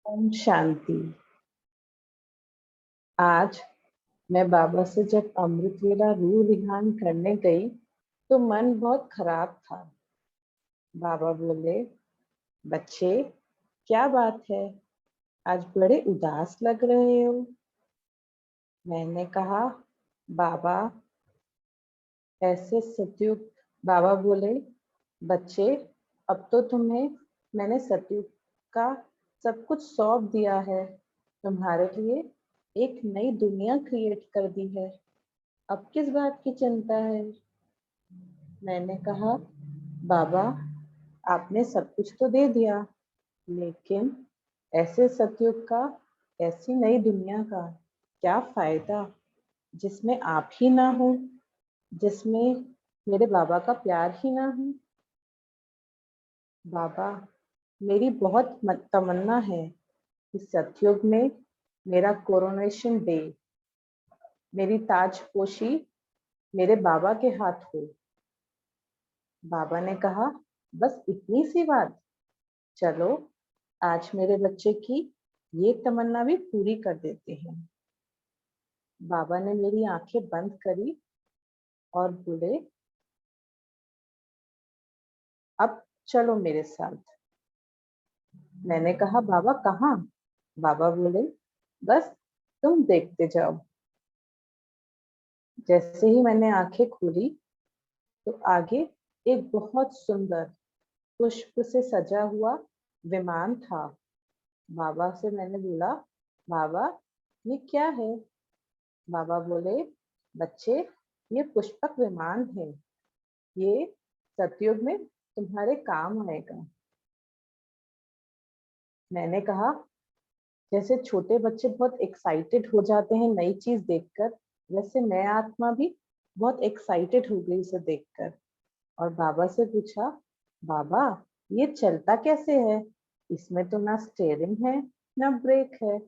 ओम शांति। आज मैं बाबा से जब अमृत वेला रूह ध्यान करने गई तो मन बहुत खराब था। बाबा बोले, बच्चे, क्या बात है, आज बड़े उदास लग रहे हो। मैंने कहा, बाबा ऐसे सतयुग। बाबा बोले, बच्चे, अब तो तुम्हें मैंने सतयुग का सब कुछ सौंप दिया है। तुम्हारे लिए एक नई दुनिया क्रिएट कर दी है। अब किस बात की चिंता है। मैंने कहा, बाबा आपने सब कुछ तो दे दिया, लेकिन ऐसे सतयुग का, ऐसी नई दुनिया का क्या फायदा जिसमें आप ही ना हो, जिसमें मेरे बाबा का प्यार ही ना हो। बाबा, मेरी बहुत तमन्ना है कि सतयुग में मेरा कोरोनेशन डे, मेरी ताजपोशी मेरे बाबा के हाथ हो। बाबा ने कहा, बस इतनी सी बात। चलो, आज मेरे बच्चे की ये तमन्ना भी पूरी कर देते हैं। बाबा ने मेरी आंखें बंद करी और बोले, अब चलो मेरे साथ। मैंने कहा, बाबा कहाँ। बाबा बोले, बस तुम देखते जाओ। जैसे ही मैंने आंखें खोली तो आगे एक बहुत सुंदर पुष्प से सजा हुआ विमान था। बाबा से मैंने बोला, बाबा ये क्या है। बाबा बोले, बच्चे, ये पुष्पक विमान है। ये सतयुग में तुम्हारे काम आएगा। मैंने कहा, जैसे छोटे बच्चे बहुत एक्साइटेड हो जाते हैं नई चीज देखकर, वैसे मैं आत्मा भी बहुत एक्साइटेड हो गई इसे देखकर। और बाबा से पूछा, बाबा ये चलता कैसे है। इसमें तो ना स्टेयरिंग है, ना ब्रेक है,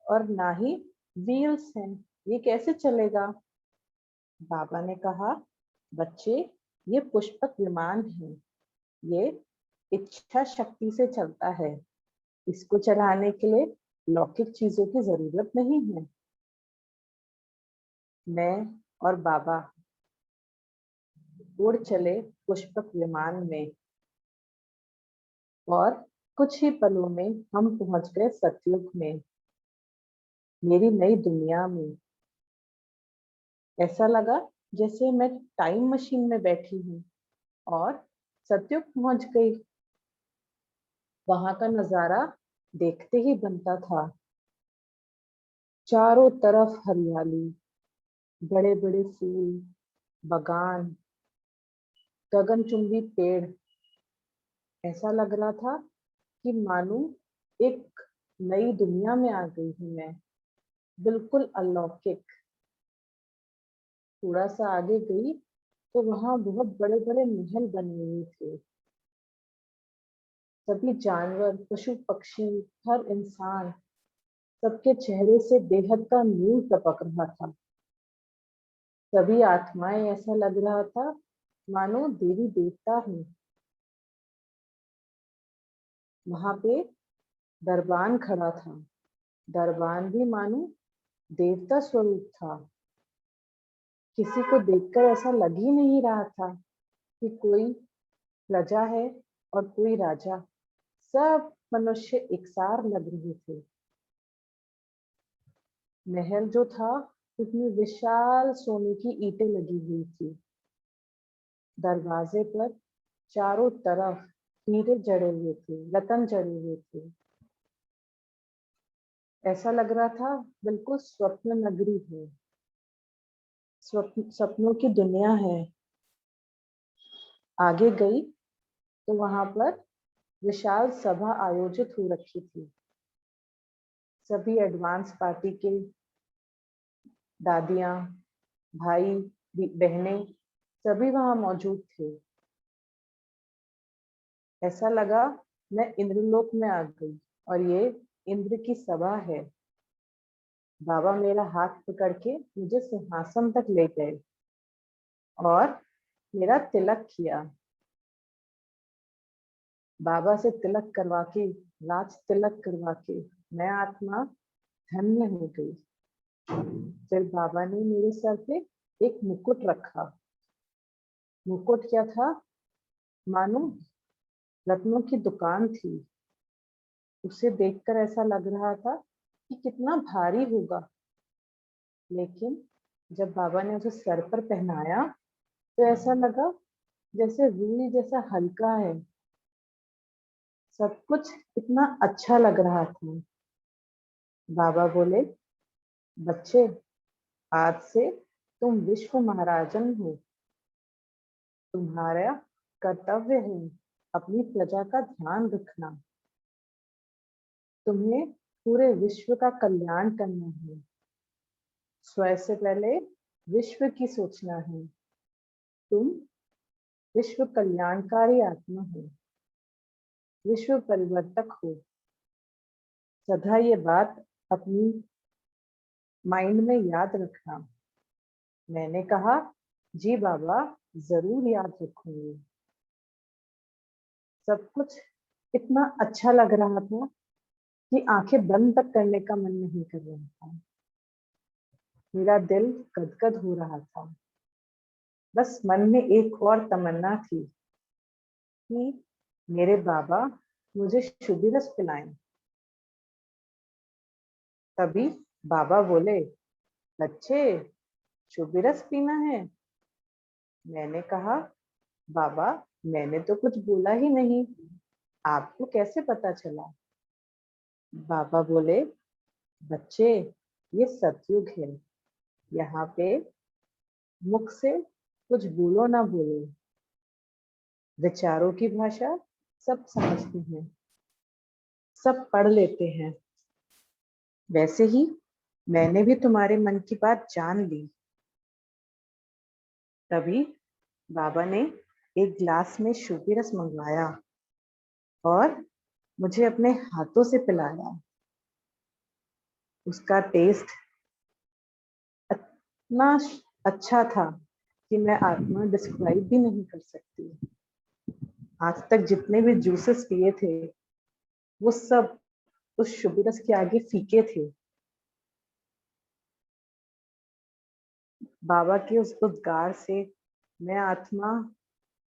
और ना ही व्हील्स हैं। ये कैसे चलेगा। बाबा ने कहा, बच्चे, ये पुष्पक विमान है। ये इच्छा शक्ति से चलता है। इसको चलाने के लिए लौकिक चीजों की जरूरत नहीं है। मैं और बाबा उड़ चले पुष्पक विमान में, और कुछ ही पलों में हम पहुंच गए सतयुग में, मेरी नई दुनिया में। ऐसा लगा जैसे मैं टाइम मशीन में बैठी हूँ और सतयुग पहुंच गई। वहां का नजारा देखते ही बनता था। चारों तरफ हरियाली, बड़े बड़े फूल, बगान, गगनचुंबी पेड़। ऐसा लग रहा था कि मानो एक नई दुनिया में आ गई हूँ मैं, बिल्कुल अलौकिक। थोड़ा सा आगे गई तो वहां बहुत बड़े बड़े महल बने हुए थे। सभी जानवर, पशु पक्षी, हर इंसान, सबके चेहरे से बेहद का नूर टपक रहा था। सभी आत्माएं, ऐसा लग रहा था मानो देवी देवता हूँ। वहां पे दरबान खड़ा था। दरबान भी मानो देवता स्वरूप था। किसी को देखकर ऐसा लग ही नहीं रहा था कि कोई प्रजा है और कोई राजा। सब मनुष्य एकसार लग रहे थे। महल जो था उसमें विशाल सोने की ईंटें लगी हुई थी। दरवाजे पर चारों तरफ हीरे जड़े हुए थे, रतन जड़े हुए थे। ऐसा लग रहा था बिल्कुल स्वप्न नगरी है, सपनों की दुनिया है। आगे गई तो वहां पर विशाल सभा आयोजित हो रखी थी। सभी एडवांस पार्टी के दादियां, भाई, बहनें, सभी वहां मौजूद थे। ऐसा लगा मैं इंद्रलोक में आ गई और ये इंद्र की सभा है। बाबा मेरा हाथ पकड़ के मुझे सिंहासन तक ले गए और मेरा तिलक किया। बाबा से तिलक करवा के, राज तिलक करवा के मैं आत्मा धन्य हो गई। फिर बाबा ने मेरे सर पे एक मुकुट रखा। मुकुट क्या था? मानो रत्नों की दुकान थी। उसे देखकर ऐसा लग रहा था कि कितना भारी होगा, लेकिन जब बाबा ने उसे सर पर पहनाया तो ऐसा लगा जैसे रूई जैसा हल्का है। सब कुछ इतना अच्छा लग रहा था। बाबा बोले, बच्चे, आज से तुम विश्व महाराजन हो। तुम्हारा कर्तव्य है अपनी प्रजा का ध्यान रखना। तुम्हें पूरे विश्व का कल्याण करना है। स्वयं से पहले विश्व की सोचना है। तुम विश्व कल्याणकारी आत्मा हो, विश्व परिवर्तक हो। सदा ये बात अपनी माइंड में याद रखना। मैंने कहा, जी बाबा, जरूर याद रखूंगी। सब कुछ इतना अच्छा लग रहा था कि आंखें बंद तक करने का मन नहीं कर रहा था। मेरा दिल गदगद हो रहा था। बस मन में एक और तमन्ना थी कि मेरे बाबा मुझे शुद्ध रस पिलाएं। तभी बाबा बोले, बच्चे, शुद्ध रस पीना है? मैंने कहा, बाबा, मैंने तो कुछ बोला ही नहीं, आपको कैसे पता चला? बाबा बोले, बच्चे, ये सतयुग है। यहाँ पे मुख से कुछ बोलो ना बोलो, विचारों की भाषा सब समझते हैं, सब पढ़ लेते हैं। वैसे ही मैंने भी तुम्हारे मन की बात जान ली। तभी बाबा ने एक गिलास में शूबी रस मंगवाया और मुझे अपने हाथों से पिलाया। उसका टेस्ट इतना अच्छा था कि मैं आत्मा डिस्क्राइब भी नहीं कर सकती। आज तक जितने भी जूसेस पिए थे वो सब उस शूबी रस के आगे फीके थे। बाबा के उस उद्गार से मैं आत्मा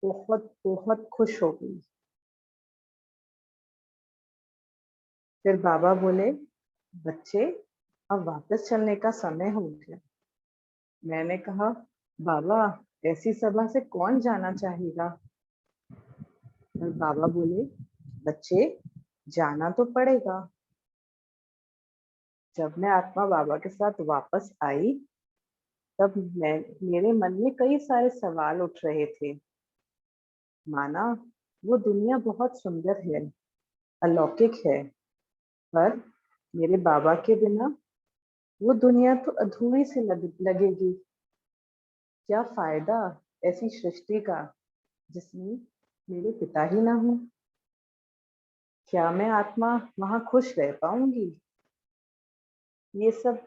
बहुत बहुत खुश हो गई। फिर बाबा बोले, बच्चे, अब वापस चलने का समय हो गया। मैंने कहा, बाबा, ऐसी सभा से कौन जाना चाहेगा? और बाबा बोले, बच्चे, जाना तो पड़ेगा। जब मैं आत्मा बाबा के साथ वापस आई तब मेरे मन में कई सारे सवाल उठ रहे थे। माना वो दुनिया बहुत सुंदर है, अलौकिक है, पर मेरे बाबा के बिना वो दुनिया तो अधूरी सी लगेगी। क्या फायदा ऐसी सृष्टि का जिसमें मेरे पिता ही ना हो? क्या मैं आत्मा वहां खुश रह पाऊंगी? ये सब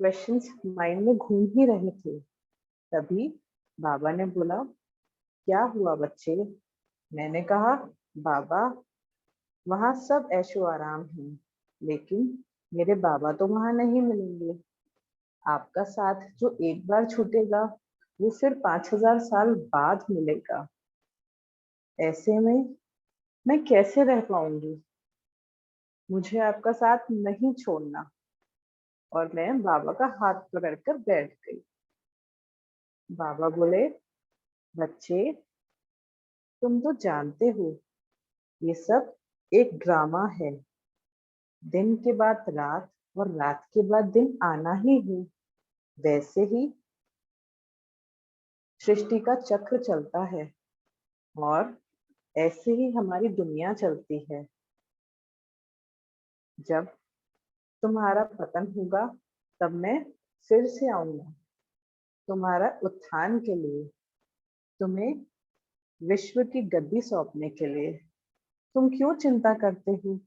क्वेश्चंस माइंड में घूम ही रहे थे। तभी बाबा ने बोला, क्या हुआ बच्चे? मैंने कहा, बाबा, वहां सब ऐशो आराम है, लेकिन मेरे बाबा तो वहां नहीं मिलेंगे। आपका साथ जो एक बार छूटेगा वो फिर 5,000 साल बाद मिलेगा। ऐसे में मैं कैसे रह पाऊंगी? मुझे आपका साथ नहीं छोड़ना। और मैं बाबा का हाथ पकड़कर बैठ गई। बाबा बोले, बच्चे, तुम तो जानते हो ये सब एक ड्रामा है। दिन के बाद रात और रात के बाद दिन आना ही है। वैसे ही सृष्टि का चक्र चलता है और ऐसे ही हमारी दुनिया चलती है। जब तुम्हारा पतन होगा तब मैं फिर से आऊंगा तुम्हारा उत्थान के लिए, तुम्हें विश्व की गद्दी सौंपने के लिए। तुम क्यों चिंता करते हो?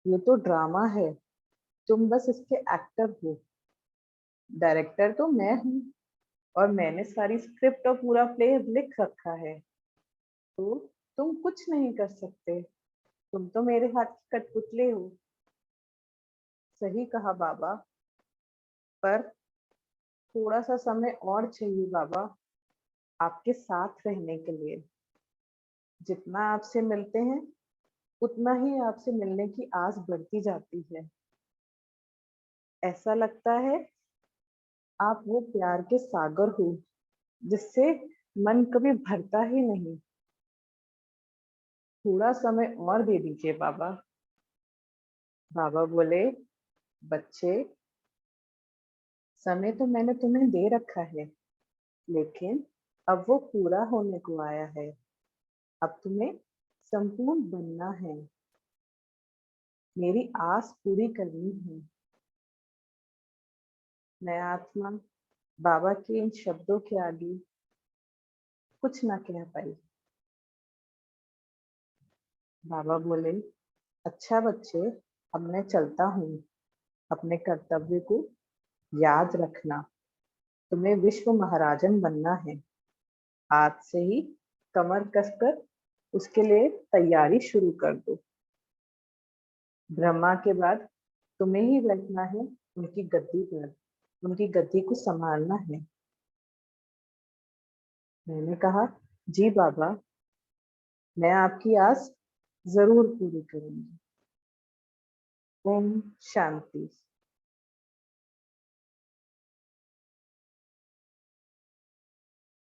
ये तो ड्रामा है, तुम बस इसके एक्टर हो। डायरेक्टर तो मैं हूँ और मैंने सारी स्क्रिप्ट और पूरा प्ले लिख रखा है। तो तुम कुछ नहीं कर सकते, तुम तो मेरे हाथ की कठपुतली हो। सही कहा बाबा, पर थोड़ा सा समय और चाहिए बाबा, आपके साथ रहने के लिए। जितना आपसे मिलते हैं उतना ही आपसे मिलने की आस बढ़ती जाती है। ऐसा लगता है आप वो प्यार के सागर हो जिससे मन कभी भरता ही नहीं। थोड़ा समय और दे दीजिए बाबा। बाबा बोले, बच्चे, समय तो मैंने तुम्हें दे रखा है, लेकिन अब वो पूरा होने को आया है। अब तुम्हें संपूर्ण बनना है, मेरी आस पूरी करनी है। मैं आत्मा बाबा के इन शब्दों के आगे कुछ ना कह पाई। बाबा बोले, अच्छा बच्चे, अब मैं चलता हूँ। अपने कर्तव्य को याद रखना। तुम्हें विश्व महाराजन बनना है। आज से ही कमर कसकर उसके लिए तैयारी शुरू कर दो। ब्रह्मा के बाद तुम्हें ही बैठना है उनकी गद्दी पर, उनकी गद्दी को संभालना है। मैंने कहा, जी बाबा, मैं आपकी आस जरूर पूरी करूंगी। ओम शांति।